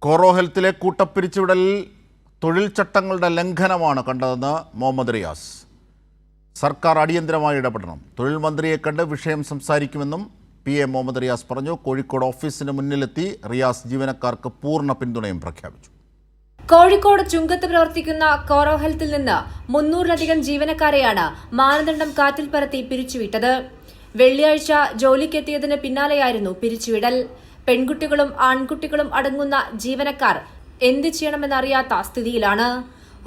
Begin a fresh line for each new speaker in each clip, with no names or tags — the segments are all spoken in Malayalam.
കോറോ ഹെൽത്തിലെ കൂട്ടപ്പിരിച്ചുവിടലിൽ തൊഴിൽ ചട്ടങ്ങളുടെ ലംഘനമാണ് കണ്ടതെന്ന് മുഹമ്മദ് റിയാസ്. സർക്കാർ അടിയന്തരമായി ഇടപെടണം. തൊഴിൽ മന്ത്രിയെ കണ്ട് വിഷയം സംസാരിക്കുമെന്നും PA മുഹമ്മദ് റിയാസ് പറഞ്ഞു. കോഴിക്കോട് ഓഫീസിന് മുന്നിലെത്തി റിയാസ് ജീവനക്കാർക്ക് പൂർണ്ണ പിന്തുണയും പ്രഖ്യാപിച്ചു.
കോഴിക്കോട് ചുങ്കത്ത് പ്രവർത്തിക്കുന്ന കോറോ ഹെൽത്തിൽ നിന്ന് 300-ലധികം ജീവനക്കാരെയാണ് മാനദണ്ഡം കാറ്റിൽ പറത്തി പിരിച്ചുവിട്ടത്. വെള്ളിയാഴ്ച ജോലിക്കെത്തിയതിന് പിന്നാലെയായിരുന്നു പിരിച്ചുവിടൽ. പെൺകുട്ടികളും ആൺകുട്ടികളും അടങ്ങുന്ന ജീവനക്കാർ എന്ത് ചെയ്യണമെന്നറിയാത്ത സ്ഥിതിയിലാണ്.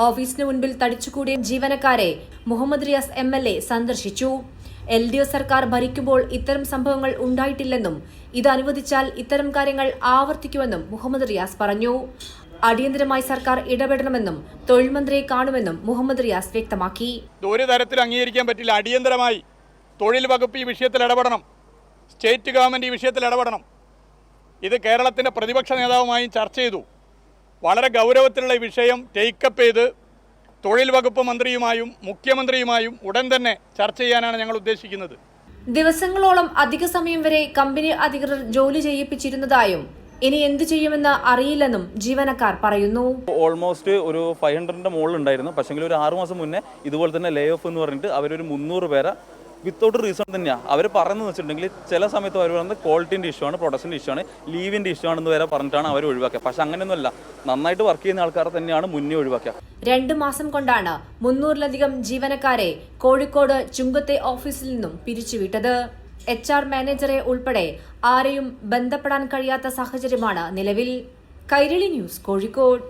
ഓഫീസിന് മുൻപിൽ തടിച്ചുകൂടിയ ജീവനക്കാരെ മുഹമ്മദ് റിയാസ് MLA സന്ദർശിച്ചു. LDF സർക്കാർ ഭരിക്കുമ്പോൾ ഇത്തരം സംഭവങ്ങൾ ഉണ്ടായിട്ടില്ലെന്നും ഇത് അനുവദിച്ചാൽ ഇത്തരം കാര്യങ്ങൾ ആവർത്തിക്കുമെന്നും മുഹമ്മദ് റിയാസ് പറഞ്ഞു. അടിയന്തരമായി സർക്കാർ ഇടപെടണമെന്നും തൊഴിൽ മന്ത്രിയെ കാണുമെന്നും മുഹമ്മദ് റിയാസ് വ്യക്തമാക്കി.
ഒരു തരത്തിൽ അംഗീകരിക്കാൻ പറ്റില്ല. അടിയന്തരമായി തൊഴിൽ വകുപ്പ് ഈ വിഷയത്തിൽ ഇടപെടണം. സ്റ്റേറ്റ് ഗവൺമെൻറ് ഈ വിഷയത്തിൽ ഇടപെടണം. ഇത് കേരളത്തിൻ്റെ പ്രതിപക്ഷ നേതാവുമായും ചർച്ച ചെയ്തു. വളരെ ഗൗരവത്തിലുള്ള ഈ വിഷയം ടേക്കപ്പ് ചെയ്ത് തൊഴിൽ വകുപ്പ് മന്ത്രിയുമായും മുഖ്യമന്ത്രിയുമായും ഉടൻ തന്നെ ചർച്ച ചെയ്യാനാണ് ഞങ്ങൾ ഉദ്ദേശിക്കുന്നത്.
ദിവസങ്ങളോളം അധിക സമയം വരെ കമ്പനി അധികൃതർ ജോലി ചെയ്യിപ്പിച്ചിരുന്നതായും ഇനി എന്തു ചെയ്യുമെന്ന് അറിയില്ലെന്നും ജീവനക്കാർ പറയുന്നു.
ഓൾമോസ്റ്റ് ഒരു 500ന്റെ മുകളിൽ ഉണ്ടായിരുന്നു. പക്ഷെങ്കിൽ ഒരു 6 മാസം മുന്നേ ഇതുപോലെ തന്നെ ലേ ഓഫ് എന്ന് പറഞ്ഞിട്ട് അവരൊരു 300 പേരെ വിത്തൗട്ട് റീസൺ തന്നെയാണ് അവർ പറയുന്നത് വെച്ചിട്ടുണ്ടെങ്കിൽ ചില സമയത്ത് അവർ പറയുന്നത് ക്വാളിറ്റിൻ്റെ ഇഷ്യൂ ആണ്, പ്രൊഡക്ഷൻ്റെ ഇഷ്യൂ ആണ്, ലീവിൻ്റെ ഇഷ്യൂ ആണെന്ന് വരെ പറഞ്ഞിട്ടാണ് അവർ ഒഴിവാക്കുക. പക്ഷെ അങ്ങനെയൊന്നുമല്ല, നന്നായിട്ട് വർക്ക് ചെയ്യുന്ന ആൾക്കാരെ തന്നെയാണ് മുന്നേ ഒഴിവാക്കുക.
2 മാസം കൊണ്ടാണ് 300-ലധികം ജീവനക്കാരെ കോഴിക്കോട് ചുങ്കത്തെ ഓഫീസിൽ നിന്നും പിരിച്ചുവിട്ടത്. HR മാനേജറെ ഉൾപ്പെടെ ആരെയും ബന്ധപ്പെടാൻ കഴിയാത്ത സാഹചര്യമാണ് നിലവിൽ. കൈരളി ന്യൂസ്, കോഴിക്കോട്.